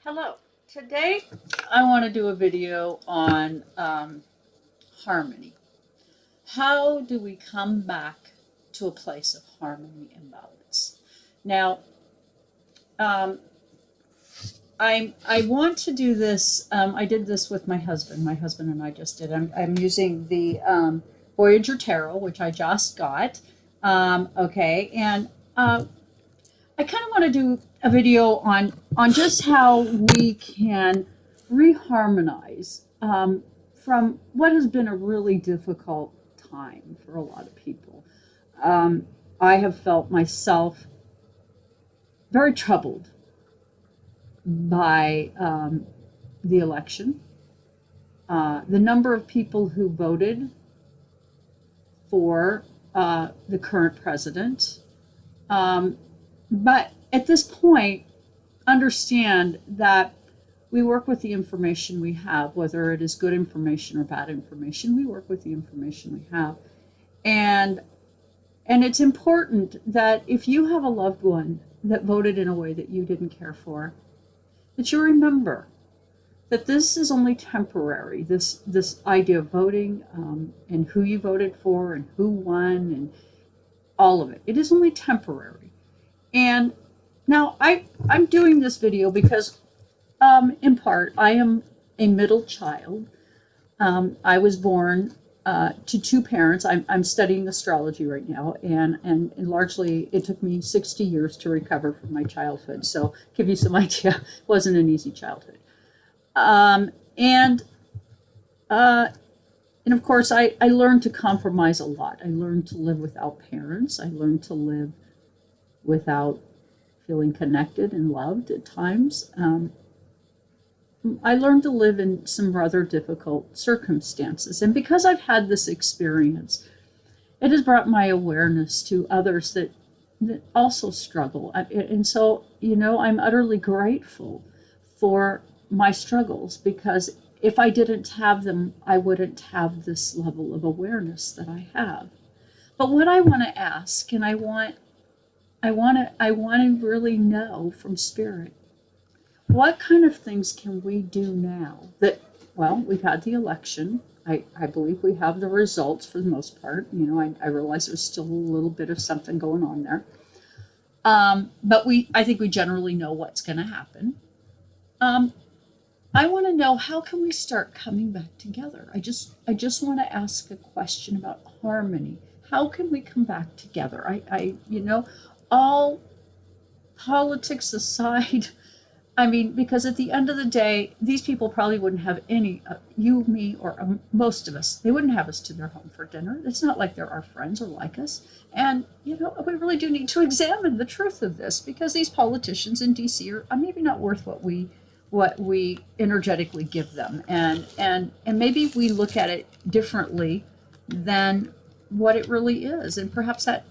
Hello. Today I want to do a video on harmony. How do we come back to a place of harmony and balance? Now, um, I want to do this. I did this with my husband. My husband and I just did. I'm using the Voyager Tarot, which I just got. Okay, and I kind of want to do a video on just how we can reharmonize from what has been a really difficult time for a lot of people. I have felt myself very troubled by the election, the number of people who voted for the current president. But at this point, understand that we work with the information we have, whether it is good information or bad information. We work with the information we have. And it's important that if you have a loved one that voted in a way that you didn't care for, that you remember that this is only temporary. This idea of voting and who you voted for and who won and all of it. It is only temporary. And now I'm doing this video because in part I am a middle child. I was born to two parents. I'm studying astrology right now, and largely it took me 60 years to recover from my childhood. So give you some idea, it wasn't an easy childhood. And of course I learned to compromise a lot. I learned to live without parents. I learned to live without feeling connected and loved at times. I learned to live in some rather difficult circumstances. And because I've had this experience, it has brought my awareness to others that also struggle. And so, I'm utterly grateful for my struggles, because if I didn't have them, I wouldn't have this level of awareness that I have. But what I want to ask, and I want to really know from Spirit, what kind of things can we do now that, well, we've had the election. I believe we have the results for the most part. I realize there's still a little bit of something going on there. But I think we generally know what's going to happen. I want to know, how can we start coming back together? I just want to ask a question about harmony. How can we come back together? All politics aside, because at the end of the day, these people probably wouldn't have any, you, me, or most of us, they wouldn't have us to their home for dinner. It's not like they're our friends or like us. And, we really do need to examine the truth of this, because these politicians in DC are maybe not worth what we energetically give them. And maybe we look at it differently than what it really is. And perhaps that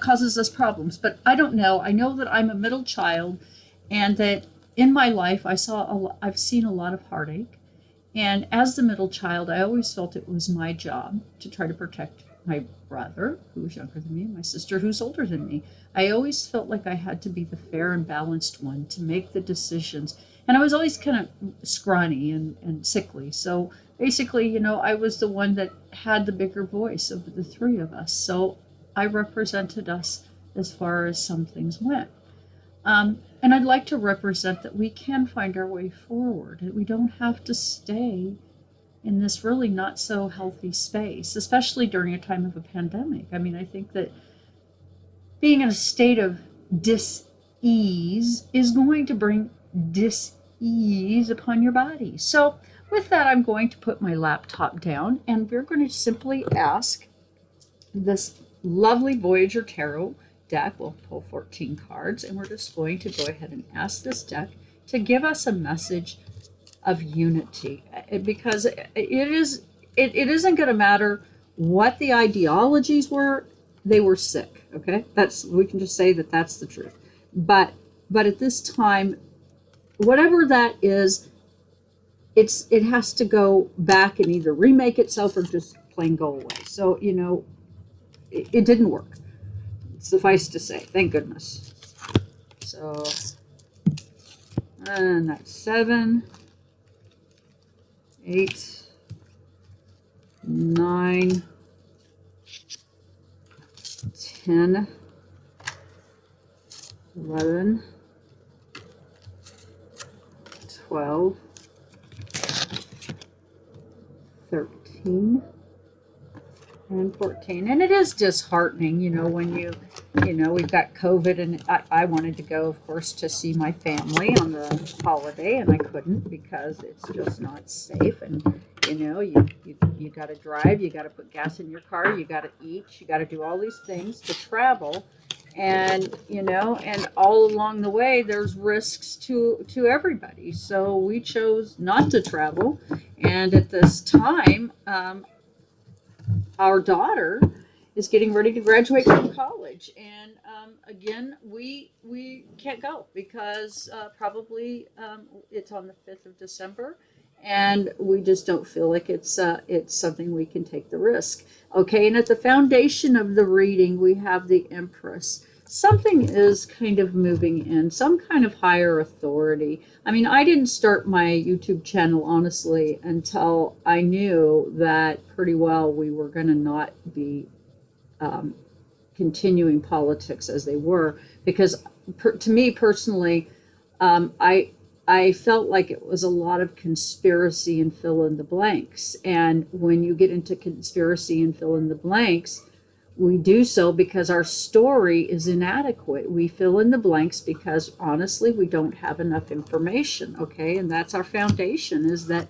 causes us problems. But I don't know. I know that I'm a middle child, and that in my life I've seen a lot of heartache. And as the middle child, I always felt it was my job to try to protect my brother, who was younger than me, and my sister, who's older than me. I always felt like I had to be the fair and balanced one to make the decisions. And I was always kind of scrawny and sickly. So basically, I was the one that had the bigger voice of the three of us. So I represented us as far as some things went. And I'd like to represent that we can find our way forward, that we don't have to stay in this really not so healthy space, especially during a time of a pandemic. I think that being in a state of dis-ease is going to bring dis-ease upon your body. So with that, I'm going to put my laptop down, and we're going to simply ask this lovely Voyager Tarot deck. We'll pull 14 cards, and we're just going to go ahead and ask this deck to give us a message of unity, because it isn't going to matter what the ideologies were. They were sick. Okay, we can just say that that's the truth. But at this time, whatever that is, it has to go back and either remake itself or just plain go away. So it didn't work. Suffice to say, thank goodness. So And that's 7, 8, 9, 10, 11, 12, 13, and 14. And it is disheartening, you know, when we've got COVID, and I wanted to go, of course, to see my family on the holiday, and I couldn't because it's just not safe. And, you got to drive, you got to put gas in your car, you got to eat, you got to do all these things to travel. And, and all along the way, there's risks to everybody. So we chose not to travel. And at this time, our daughter is getting ready to graduate from college, and again, we can't go because probably it's on the 5th of December, and we just don't feel like it's something we can take the risk. Okay, and at the foundation of the reading, we have the Empress. Something is kind of moving in, some kind of higher authority. I mean, I didn't start my YouTube channel, honestly, until I knew that pretty well we were going to not be continuing politics as they were. Because to me personally, I felt like it was a lot of conspiracy and fill in the blanks. And when you get into conspiracy and fill in the blanks, we do so because our story is inadequate. We fill in the blanks because honestly, we don't have enough information. Okay, and that's our foundation. Is that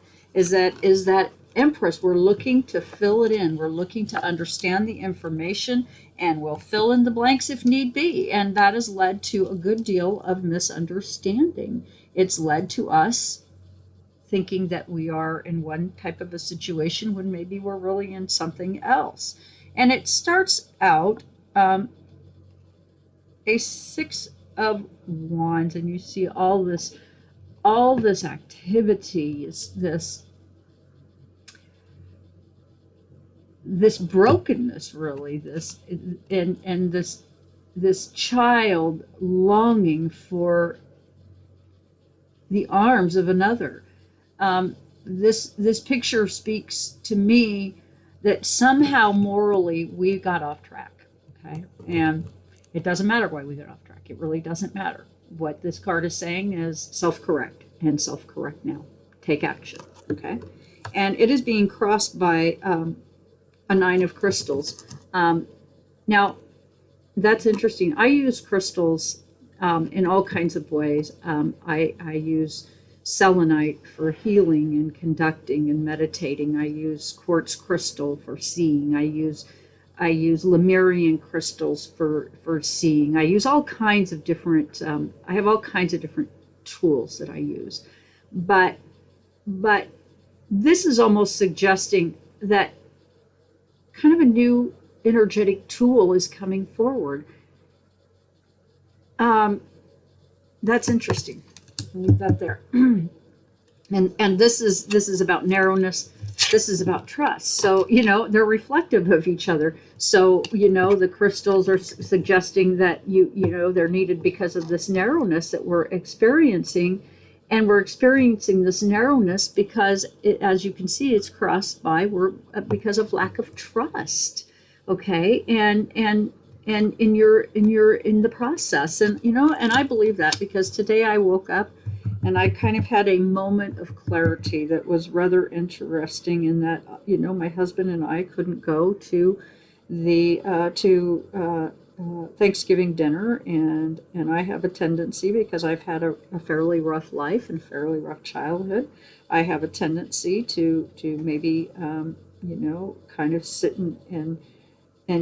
Empress? We're looking to fill it in. We're looking to understand the information, and we'll fill in the blanks if need be. And that has led to a good deal of misunderstanding. It's led to us thinking that we are in one type of a situation when maybe we're really in something else. And it starts out a 6 of Wands, and you see all this activity, this brokenness, really, and this child longing for the arms of another. This picture speaks to me that somehow morally we got off track. Okay, and it doesn't matter why we got off track. It really doesn't matter. What this card is saying is self-correct, and self-correct now. Take action. Okay, and it is being crossed by a 9 of crystals. Now, that's interesting. I use crystals in all kinds of ways. I use selenite for healing and conducting and meditating. I use quartz crystal for seeing. I use Lemurian crystals for seeing. I use all kinds of different. I have all kinds of different tools that I use, but this is almost suggesting that kind of a new energetic tool is coming forward. That's interesting. Leave that there. and this is about narrowness. This is about trust. So, they're reflective of each other. So, the crystals are suggesting that they're needed because of this narrowness that we're experiencing. And we're experiencing this narrowness because as you can see, it's crossed by because of lack of trust. Okay. And in the process. And, and I believe that because today I woke up and I kind of had a moment of clarity that was rather interesting in that, my husband and I couldn't go to the Thanksgiving dinner, and I have a tendency, because I've had a fairly rough life and fairly rough childhood, I have a tendency to maybe kind of sit and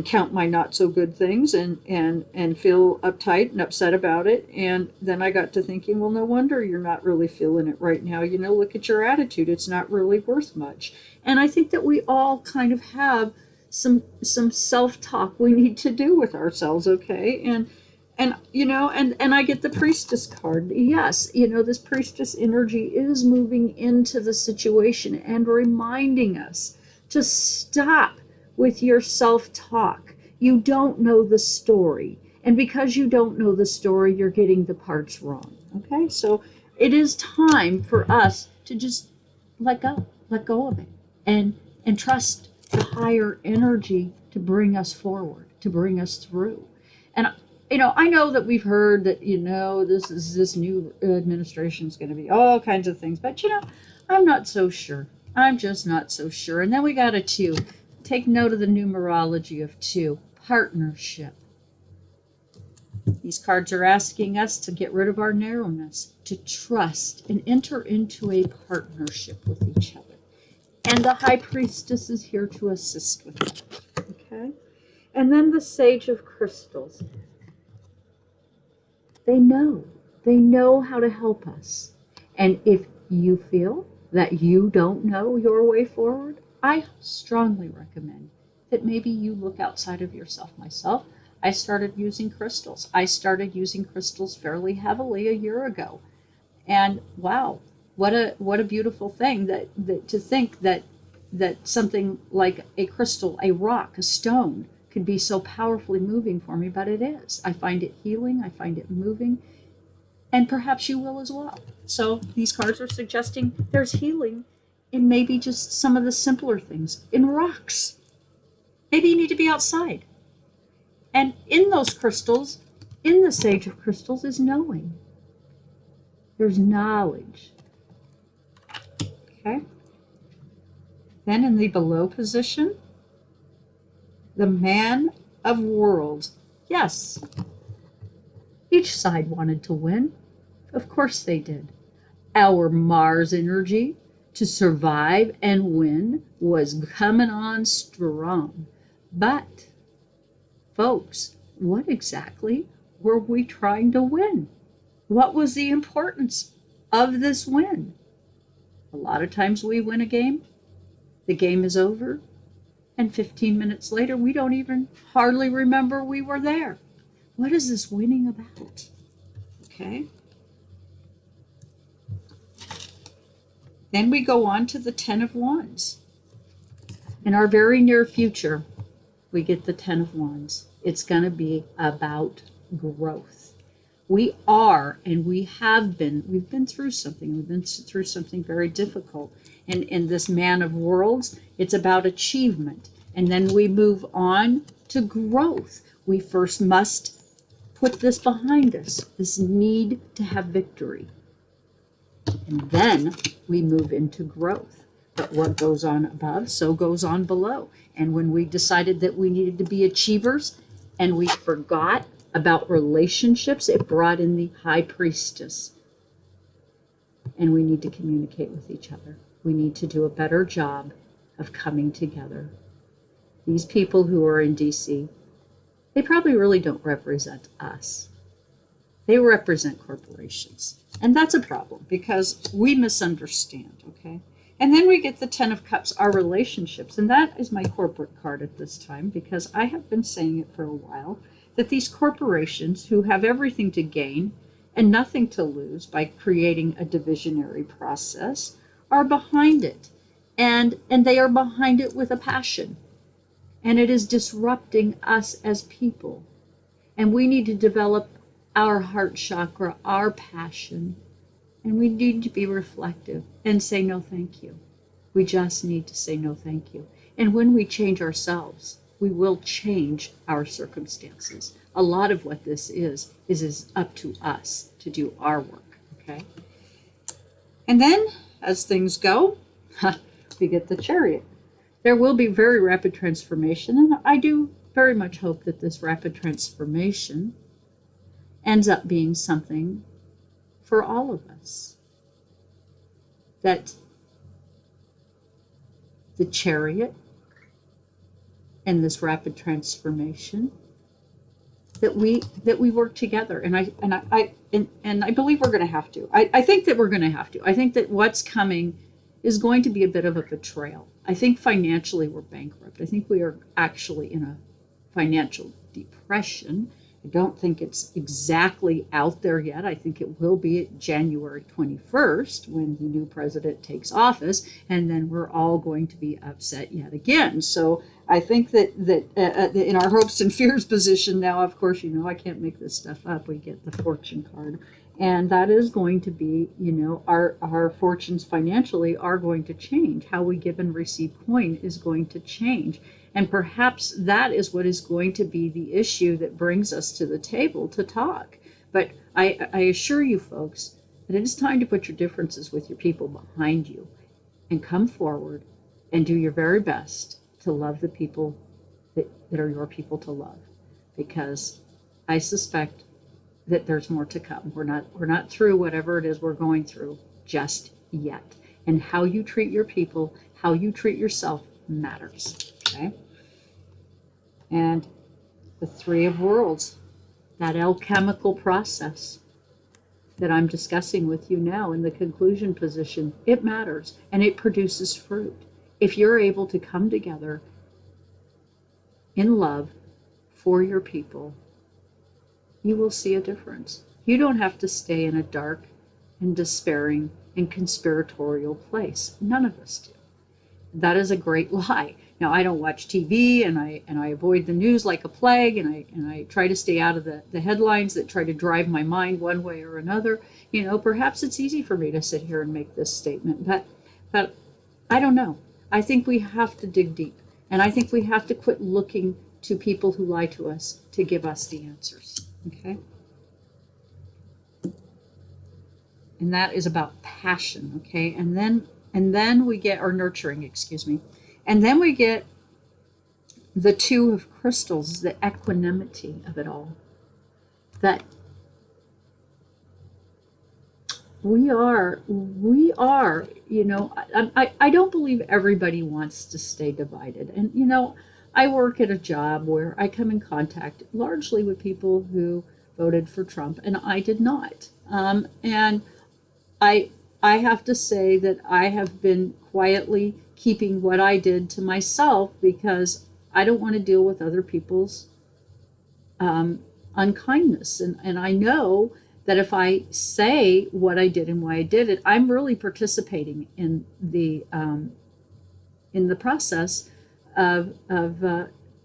count my not so good things and feel uptight and upset about it. And then I got to thinking, well, no wonder you're not really feeling it right now. Look at your attitude. It's not really worth much. And I think that we all kind of have some self-talk we need to do with ourselves. Okay. And I get the Priestess card. Yes. This Priestess energy is moving into the situation and reminding us to stop with your self-talk. You don't know the story. And because you don't know the story, you're getting the parts wrong. Okay, so It is time for us to just let go of it, and trust the higher energy to bring us forward, to bring us through. And I know that we've heard that this new administration is going to be all kinds of things, but I'm not so sure. I'm just not so sure. And then we got a two. Take note of the numerology of two: partnership. These cards are asking us to get rid of our narrowness, to trust and enter into a partnership with each other. And the High Priestess is here to assist with that. Okay? And then the Sage of Crystals. They know how to help us. And if you feel that you don't know your way forward, I strongly recommend that maybe you look outside of yourself. Myself, I started using crystals. I started using crystals fairly heavily a year ago. And wow, what a beautiful thing that to think that something like a crystal, a rock, a stone could be so powerfully moving for me, but it is. I find it healing, I find it moving, and perhaps you will as well. So these cards are suggesting there's healing in maybe just some of the simpler things, in rocks. Maybe you need to be outside. And in those crystals, in the Sage of Crystals, is knowing. There's knowledge. Okay? Then in the below position, the Man of Worlds. Yes, each side wanted to win. Of course they did. Our Mars energy to survive and win was coming on strong. But, folks, what exactly were we trying to win? What was the importance of this win? A lot of times we win a game, the game is over, and 15 minutes later we don't even hardly remember we were there. What is this winning about? Okay. Then we go on to the Ten of Wands. In our very near future, we get the Ten of Wands. It's going to be about growth. We are, and we have been, we've been through something. We've been through something very difficult. And in this Man of Worlds, it's about achievement. And then we move on to growth. We first must put this behind us, this need to have victory. And then we move into growth. But what goes on above, so goes on below. And when we decided that we needed to be achievers and we forgot about relationships, it brought in the High Priestess. And we need to communicate with each other. We need to do a better job of coming together. These people who are in DC, they probably really don't represent us. They represent corporations. And that's a problem because we misunderstand, okay? And then we get the Ten of Cups, our relationships. And that is my corporate card at this time because I have been saying it for a while, that these corporations who have everything to gain and nothing to lose by creating a divisionary process are behind it. And they are behind it with a passion. And it is disrupting us as people. And we need to develop our heart chakra, our passion. And we need to be reflective and say no thank you. We just need to say no thank you. And when we change ourselves, we will change our circumstances. A lot of what this is up to us to do our work, okay? And then, as things go, we get the Chariot. There will be very rapid transformation, and I do very much hope that this rapid transformation ends up being something for all of us. That the Chariot and this rapid transformation, that we work together, and I believe we're going to have to. I think that we're going to have to. I think that what's coming is going to be a bit of a betrayal. I think financially we're bankrupt. I think we are actually in a financial depression. I don't think it's exactly out there yet. I think it will be January 21st when the new president takes office, and then we're all going to be upset yet again. So I think that in our hopes and fears position now, of course, I can't make this stuff up. We get the Fortune card, And that is going to be, you know, our fortunes financially are going to change. How we give and receive coin is going to change. And perhaps that is what is going to be the issue that brings us to the table to talk. But I assure you folks that it is time to put your differences with your people behind you and come forward and do your very best to love the people that are your people to love. Because I suspect that there's more to come. We're not through whatever it is we're going through just yet. And how you treat your people, how you treat yourself matters. Okay? And the Three of Worlds, that alchemical process that I'm discussing with you now in the conclusion position, it matters and it produces fruit. If you're able to come together in love for your people, you will see a difference. You don't have to stay in a dark and despairing and conspiratorial place. None of us do. That is a great lie. Now, I don't watch TV and I avoid the news like a plague, and I try to stay out of the headlines that try to drive my mind one way or another. You know, perhaps it's easy for me to sit here and make this statement, but I don't know. I think we have to dig deep, and I think we have to quit looking to people who lie to us to give us the answers. Okay? And that is about passion, okay? And then we get, or nurturing, excuse me. And then we get the Two of Crystals, the equanimity of it all. That we are, you know, I don't believe everybody wants to stay divided. And, you know, I work at a job where I come in contact largely with people who voted for Trump, and I did not. And I have to say that I have been quietly keeping what I did to myself because I don't want to deal with other people's unkindness. And I know that if I say what I did and why I did it, I'm really participating in the process of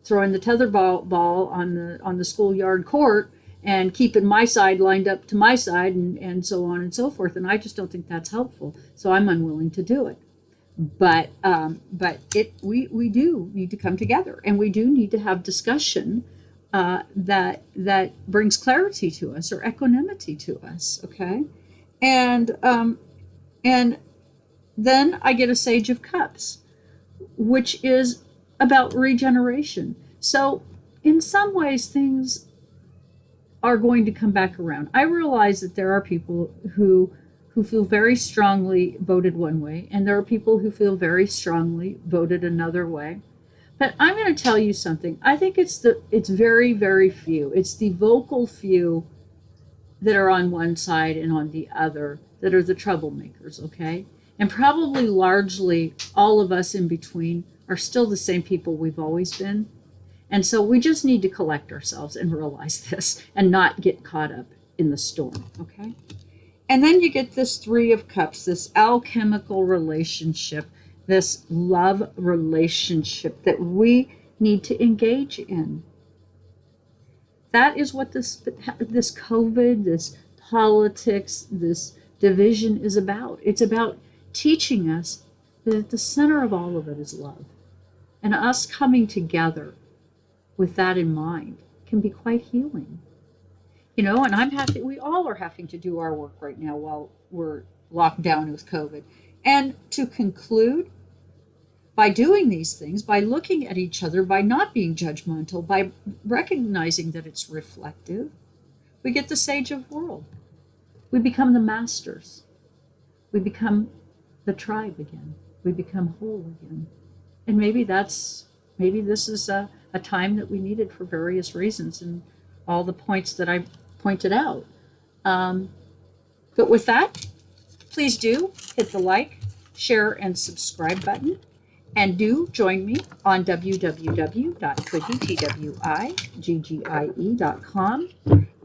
throwing the tetherball on the schoolyard court and keeping my side lined up to my side and so on and so forth. And I just don't think that's helpful. So I'm unwilling to do it. But we do need to come together, and we do need to have discussion that brings clarity to us or equanimity to us. Okay, and then I get a Sage of Cups, which is about regeneration. So in some ways, things are going to come back around. I realize that there are people who feel very strongly voted one way, and there are people who feel very strongly voted another way. But I'm going to tell you something. I think it's very, very few. It's the vocal few that are on one side and on the other that are the troublemakers, okay? And probably largely all of us in between are still the same people we've always been. And so we just need to collect ourselves and realize this and not get caught up in the storm, okay? And then you get this Three of Cups, this alchemical relationship, this love relationship that we need to engage in. That is what this COVID, this politics, this division is about. It's about teaching us that at the center of all of it is love. And us coming together with that in mind can be quite healing. You know, and I'm happy, we all are having to do our work right now while we're locked down with COVID. And to conclude, by doing these things, by looking at each other, by not being judgmental, by recognizing that it's reflective, we get the Sage of World. We become the masters. We become the tribe again. We become whole again. And maybe this is a time that we needed for various reasons and all the points that I pointed out. But with that, please do hit the like, share, and subscribe button. And do join me on www.twiggie.com.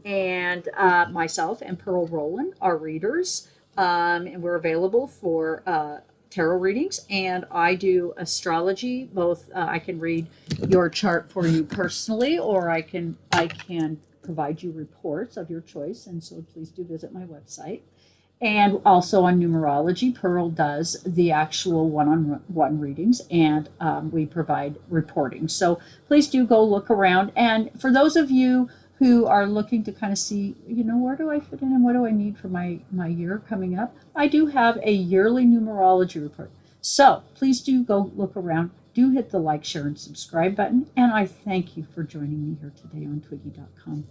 And myself and Pearl Rowland are readers. And we're available for tarot readings. And I do astrology. Both I can read your chart for you personally, or I can provide you reports of your choice, and so please do visit my website. And also on numerology, Pearl does the actual one-on-one readings, and we provide reporting. So please do go look around. And for those of you who are looking to kind of see, where do I fit in and what do I need for my year coming up, I do have a yearly numerology report. So please do go look around. Do hit the like, share, and subscribe button. And I thank you for joining me here today on Twiggy.com.